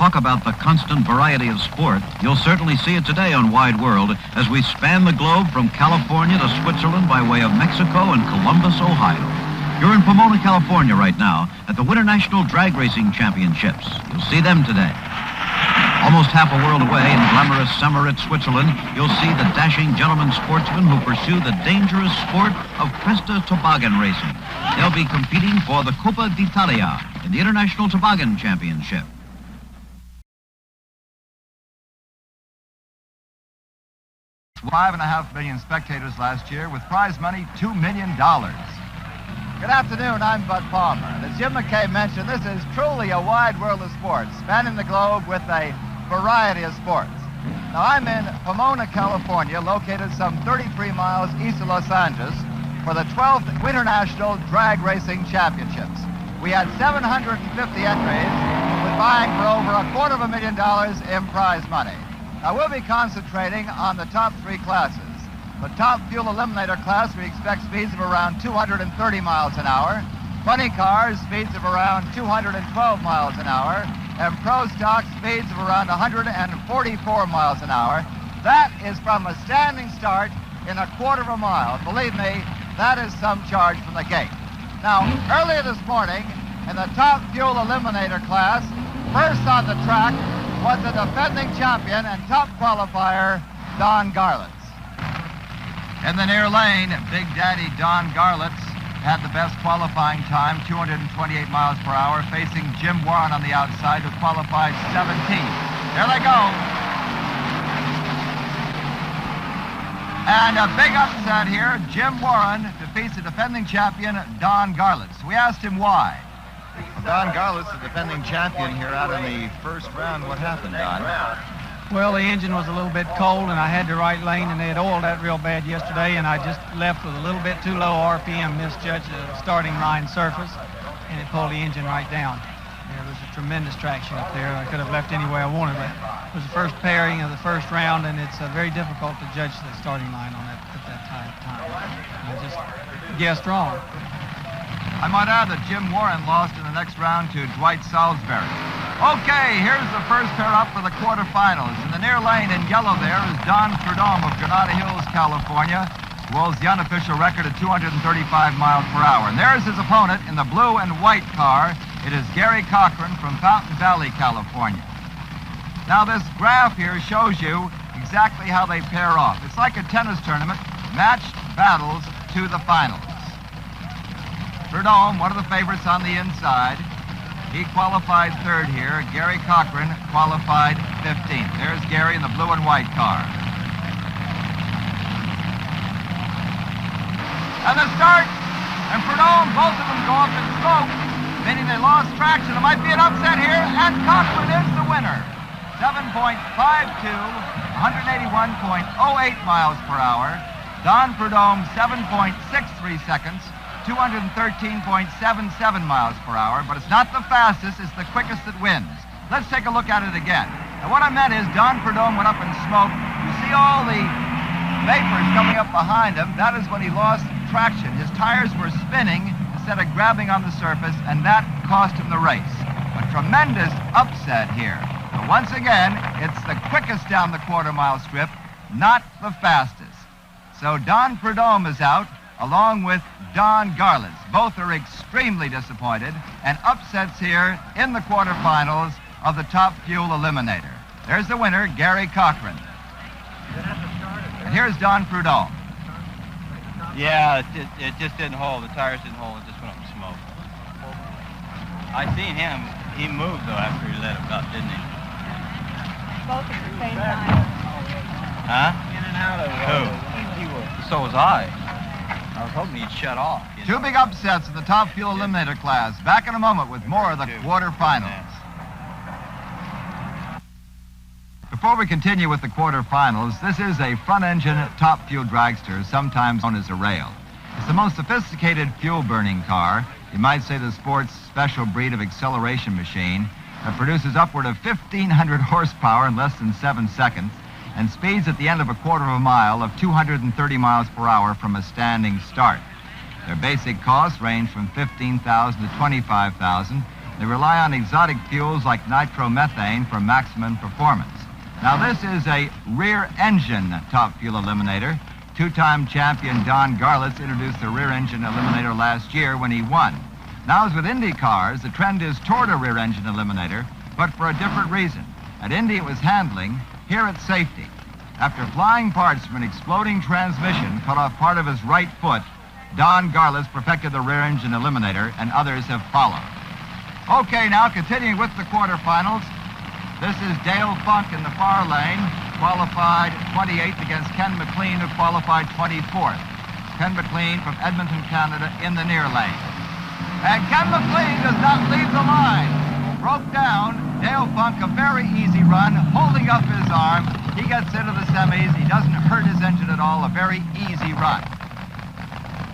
talk about the constant variety of sport, you'll certainly see it today on Wide World as we span the globe from California to Switzerland by way of Mexico and Columbus, Ohio. You're in Pomona, California right now at the Winternational Drag Racing Championships. You'll see them today. Almost half a world away in glamorous Summerit, Switzerland, you'll see the dashing gentlemen sportsmen who pursue the dangerous sport of Cresta toboggan racing. They'll be competing for the Coppa d'Italia in the International Toboggan Championship. 5.5 million spectators last year with prize money $2 million. Good afternoon, I'm Bud Palmer. As Jim McKay mentioned, this is truly a wide world of sports, spanning the globe with a variety of sports. Now, I'm in Pomona, California, located some 33 miles east of Los Angeles for the 12th Winternational Drag Racing Championships. We had 750 entries, with vying for over $250,000 in prize money. Now, we'll be concentrating on the top three classes. The top fuel eliminator class, we expect speeds of around 230 miles an hour. Funny cars, speeds of around 212 miles an hour. And pro stock, speeds of around 144 miles an hour. That is from a standing start in a quarter of a mile. Believe me, that is some charge from the gate. Now, earlier this morning, in the top fuel eliminator class, first on the track was the defending champion and top qualifier, Don Garlitz. In the near lane, Big Daddy Don Garlitz had the best qualifying time, 228 miles per hour, facing Jim Warren on the outside, who qualified 17th. There they go. And a big upset here. Jim Warren defeats the defending champion, Don Garlitz. We asked him why. Don Garlitz, the defending champion here out in the first round. What happened, Don? Well, the engine was a little bit cold, and I had the right lane, and they had oiled that real bad yesterday, and I just left with a little bit too low RPM, misjudged the starting line surface, and it pulled the engine right down. There was a tremendous traction up there. I could have left any way I wanted, but it was the first pairing of the first round, and it's very difficult to judge the starting line on that at that time. I just guessed wrong. I might add that Jim Warren lost in the next round to Dwight Salisbury. Okay, here's the first pair up for the quarterfinals. In the near lane in yellow there is Don Prudhomme of Granada Hills, California, who holds the unofficial record at 235 miles per hour. And there's his opponent in the blue and white car. It is Gary Cochran from Fountain Valley, California. Now, this graph here shows you exactly how they pair off. It's like a tennis tournament, matched battles to the finals. Prudhomme, one of the favorites on the inside. He qualified third here. Gary Cochran qualified 15th. There's Gary in the blue and white car. And the start. And Prudhomme, both of them go up in smoke, meaning they lost traction. It might be an upset here, and Cochran is the winner. 7.52, 181.08 miles per hour. Don Prudhomme, 7.63 seconds. 213.77 miles per hour, but it's not the fastest, it's the quickest that wins. Let's take a look at it again. Now, what I meant is Don Prudhomme went up in smoke. You see all the vapors coming up behind him. That is when he lost traction. His tires were spinning instead of grabbing on the surface, and that cost him the race. A tremendous upset here. But once again, it's the quickest down the quarter-mile strip, not the fastest. So Don Prudhomme is out, along with Don Garlitz. Both are extremely disappointed, and upsets here in the quarterfinals of the top fuel eliminator. There's the winner, Gary Cochran. And here's Don Prudhomme. Yeah, it just didn't hold. The tires didn't hold. It just went up in smoke. I seen him. He moved, though, after he let him up, didn't he? Both at the same time. Huh? In and out of it. Who? He was. So was I. I was hoping he'd shut off. Two big upsets in the top fuel eliminator class. Back in a moment with more of the quarterfinals. Before we continue with the quarterfinals, this is a front-engine top fuel dragster, sometimes known as a rail. It's the most sophisticated fuel-burning car. You might say the sport's special breed of acceleration machine that produces upward of 1,500 horsepower in less than 7 seconds, and speeds at the end of a quarter of a mile of 230 miles per hour from a standing start. Their basic costs range from $15,000 to $25,000. They rely on exotic fuels like nitromethane for maximum performance. Now, this is a rear-engine top fuel eliminator. Two-time champion Don Garlitz introduced the rear-engine eliminator last year when he won. Now, as with Indy cars, the trend is toward a rear-engine eliminator, but for a different reason. At Indy, it was handling. Here, it's safety. After flying parts from an exploding transmission cut off part of his right foot, Don Garlitz perfected the rear-engine eliminator, and others have followed. Okay, now, continuing with the quarterfinals. This is Dale Funk in the far lane, qualified 28th against Ken McLean, who qualified 24th. Ken McLean from Edmonton, Canada, in the near lane. And Ken McLean does not leave the line. Broke down. Dale Funk, a very easy run, holding up his arm. He gets into the semis. He doesn't hurt his engine at all. A very easy run.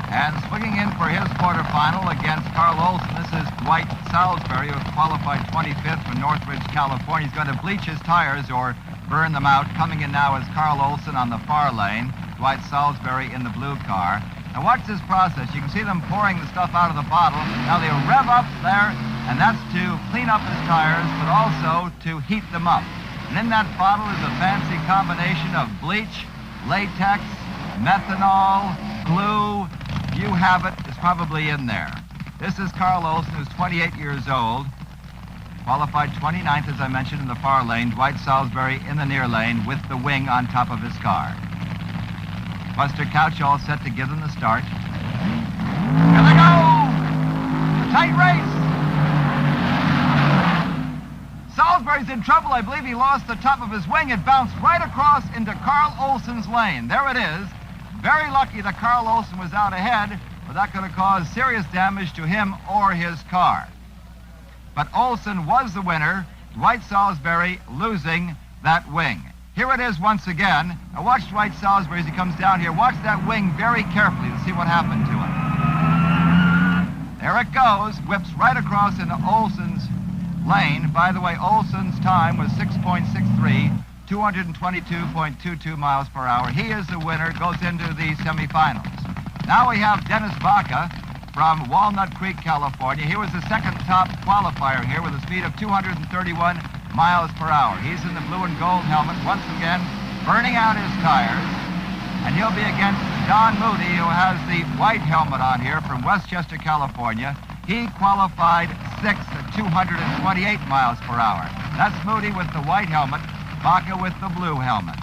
And swinging in for his quarterfinal against Carl Olson, this is Dwight Salisbury, who qualified 25th from Northridge, California. He's going to bleach his tires or burn them out. Coming in now is Carl Olson on the far lane, Dwight Salisbury in the blue car. Now watch this process. You can see them pouring the stuff out of the bottle. Now they rev up there, and that's to clean up his tires, but also to heat them up. And in that bottle is a fancy combination of bleach, latex, methanol, glue. You have it. It's probably in there. This is Carl Olson, who's 28 years old. Qualified 29th, as I mentioned, in the far lane. Dwight Salisbury in the near lane with the wing on top of his car. Buster Couch all set to give them the start. Here they go! A tight race. Salisbury's in trouble. I believe he lost the top of his wing. It bounced right across into Carl Olson's lane. There it is. Very lucky that Carl Olson was out ahead, but that could have caused serious damage to him or his car. But Olson was the winner, Dwight Salisbury losing that wing. Here it is once again. Now watch Dwight Salisbury as he comes down here. Watch that wing very carefully to see what happened to it. There it goes, whips right across into Olson's lane. By the way, Olson's time was 6.63. 222.22 miles per hour. He is the winner, goes into the semifinals. Now we have Dennis Baca from Walnut Creek, California. He was the second top qualifier here with a speed of 231 miles per hour. He's in the blue and gold helmet, once again burning out his tires. And he'll be against Don Moody, who has the white helmet on here from Westchester, California. He qualified 6th at 228 miles per hour. That's Moody with the white helmet, Baca with the blue helmet.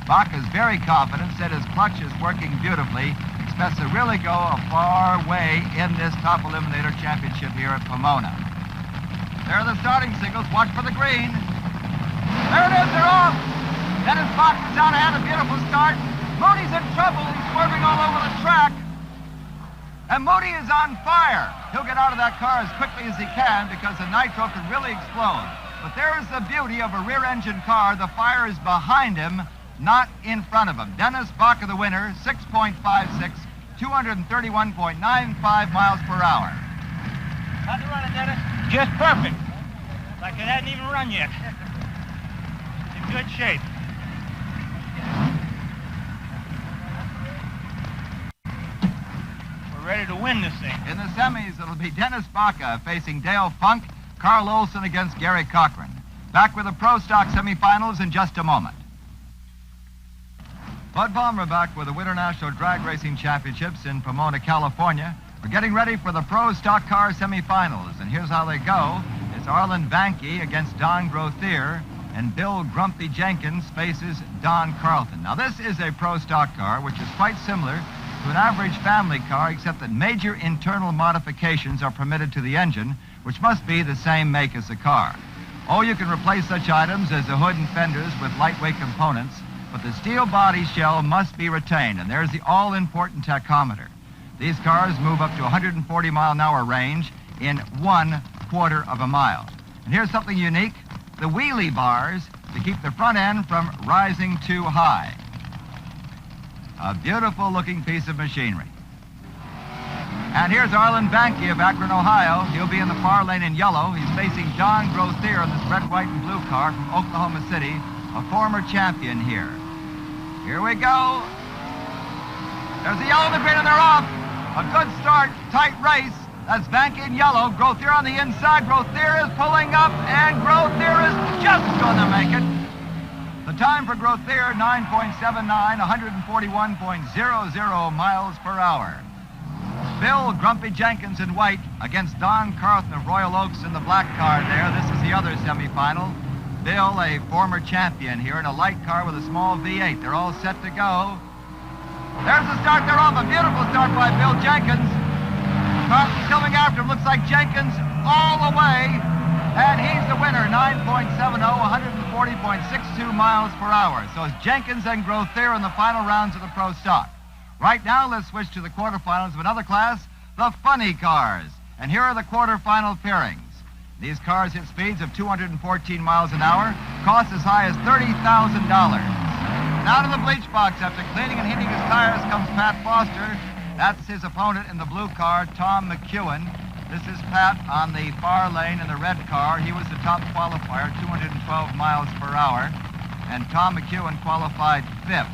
Baca's very confident, said his clutch is working beautifully. Expects to really go a far way in this top eliminator championship here at Pomona. There are the starting signals. Watch for the green. There it is. They're off. Dennis Baca's out ahead. A beautiful start. Moody's in trouble. He's swerving all over the track. And Moody is on fire. He'll get out of that car as quickly as he can because the nitro could really explode. But there is the beauty of a rear-engine car. The fire is behind him, not in front of him. Dennis Baca, the winner, 6.56, 231.95 miles per hour. How'd you run it, Dennis? Just perfect. Like it hadn't even run yet. It's in good shape. We're ready to win this thing. In the semis, it'll be Dennis Baca facing Dale Funk, Carl Olson against Gary Cochran. Back with the Pro Stock semifinals in just a moment. Bud Palmer back with the Winternational Drag Racing Championships in Pomona, California. We're getting ready for the Pro Stock Car semifinals, and here's how they go. It's Arlen Vanke against Don Grothier, and Bill Grumpy Jenkins faces Don Carlton. Now, this is a Pro Stock car, which is quite similar to an average family car, except that major internal modifications are permitted to the engine, which must be the same make as the car. Oh, you can replace such items as the hood and fenders with lightweight components, but the steel body shell must be retained, and there's the all-important tachometer. These cars move up to 140-mile-an-hour range in 1/4 of a mile. And here's something unique, the wheelie bars to keep the front end from rising too high. A beautiful-looking piece of machinery. And here's Arlen Vanke of Akron, Ohio. He'll be in the far lane in yellow. He's facing Don Grothier in this red, white, and blue car from Oklahoma City, a former champion here. Here we go. There's the yellow and the green, and they're off. A good start, tight race. That's Vanke in yellow. Grothier on the inside. Grothier is pulling up, and Grothier is just going to make it. The time for Grothier, 9.79, 141.00 miles per hour. Bill Grumpy Jenkins in white against Don Carthen of Royal Oaks in the black car there. This is the other semifinal. Bill, a former champion here in a light car with a small V8. They're all set to go. There's the start. They're off. A beautiful start by Bill Jenkins. Carthen's coming after him. Looks like Jenkins all the way. And he's the winner, 9.70, 140.62 miles per hour. So it's Jenkins and Grothier in the final rounds of the Pro Stock. Right now, let's switch to the quarterfinals of another class, the funny cars. And here are the quarterfinal pairings. These cars hit speeds of 214 miles an hour, cost as high as $30,000. Now to the bleach box. After cleaning and heating his tires comes Pat Foster. That's his opponent in the blue car, Tom McEwen. This is Pat on the far lane in the red car. He was the top qualifier, 212 miles per hour. And Tom McEwen qualified fifth.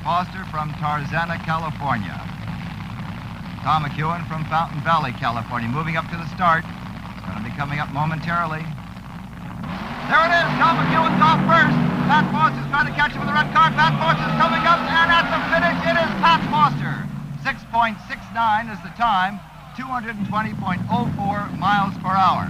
Foster from Tarzana, California. Tom McEwen from Fountain Valley, California. Moving up to the start. Going to be coming up momentarily. There it is. Tom McEwen's off first. Pat Foster's trying to catch him with the red car. Pat Foster's coming up, and at the finish, it is Pat Foster. 6.69 is the time. 220.04 miles per hour.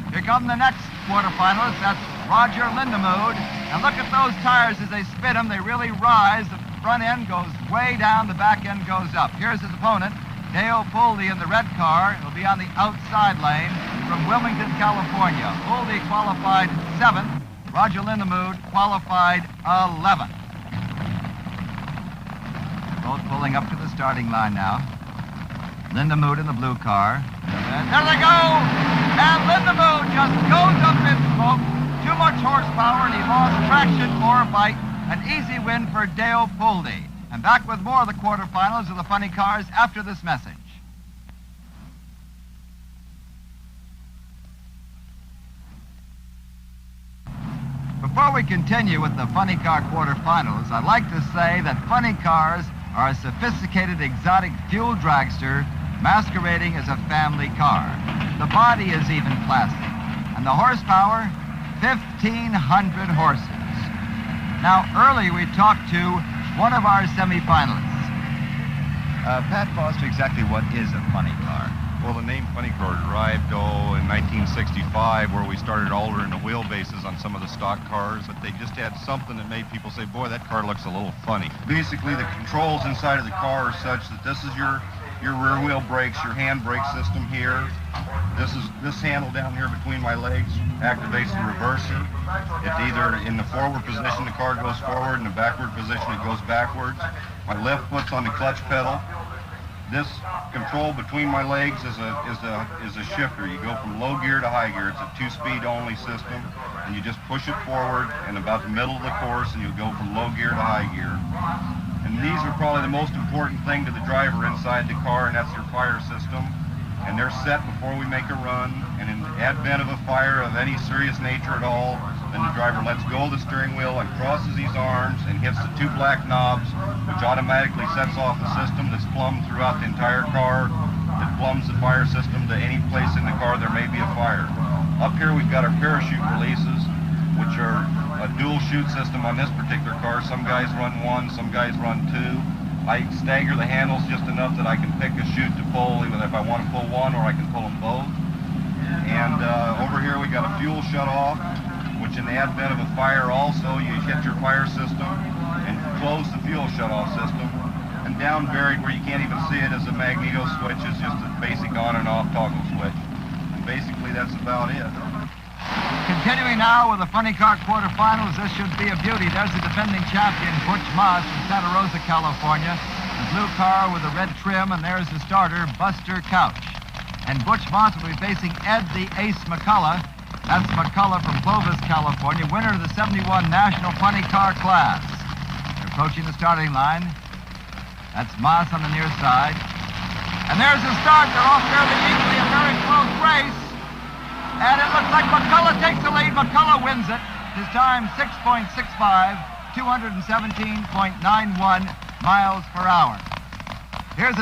Here come the next quarterfinalists. That's Roger Lindemood. And look at those tires as they spin them. They really rise. The front end goes way down. The back end goes up. Here's his opponent, Dale Poldy in the red car. He'll be on the outside lane from Wilmington, California. Poldy qualified 7th. Roger Lindemood qualified 11th. Both pulling up to the starting line now. Lindemood in the blue car. And there they go! And Lindemood just goes up in smoke. Too much horsepower, and he lost traction or bite. An easy win for Dale Poldy. And back with more of the quarterfinals of the funny cars after this message. Before we continue with the funny car quarterfinals, I'd like to say that funny cars are a sophisticated exotic fuel dragster masquerading as a family car. The body is even classic, and the horsepower, 1,500 horses. Now, early we talked to one of our semifinalists. Pat Foster, exactly what is a funny car? Well, the name funny car derived, in 1965, where we started altering the wheelbases on some of the stock cars, that they just had something that made people say, boy, that car looks a little funny. Basically, the controls inside of the car are such that this is your rear wheel brakes, your hand brake system here. This handle down here between my legs activates the reverser. It's either in the forward position, the car goes forward, in the backward position, it goes backwards. My left foot's on the clutch pedal. This control between my legs is a shifter. You go from low gear to high gear. It's a 2-speed only system, and you just push it forward in about the middle of the course, and you'll go from low gear to high gear. And these are probably the most important thing to the driver inside the car, and that's your fire system. And they're set before we make a run, and in the advent of a fire of any serious nature at all, then the driver lets go of the steering wheel and crosses his arms and hits the 2 black knobs, which automatically sets off a system that's plumbed throughout the entire car, that plumbs the fire system to any place in the car there may be a fire. Up here we've got our parachute releases, which are a dual chute system on this particular car. Some guys run 1, some guys run 2. I stagger the handles just enough that I can pick a chute to pull, even if I want to pull one, or I can pull them both. And over here we got a fuel shut-off, which in the advent of a fire also, you hit your fire system and close the fuel shut-off system. And down buried where you can't even see it is a magneto switch. It's just a basic on and off toggle switch. And basically that's about it. Continuing now with the funny car quarterfinals, this should be a beauty. There's the defending champion, Butch Moss from Santa Rosa, California. The blue car with the red trim, and there's the starter, Buster Couch. And Butch Moss will be facing Ed the Ace McCullough. That's McCullough from Clovis, California, winner of the 71 National Funny Car class. Approaching the starting line. That's Moss on the near side. And there's the start. They're off fairly equally, a very close race. And it looks like McCullough takes the lead. McCullough wins it. His time, 6.65, 217.91 miles per hour.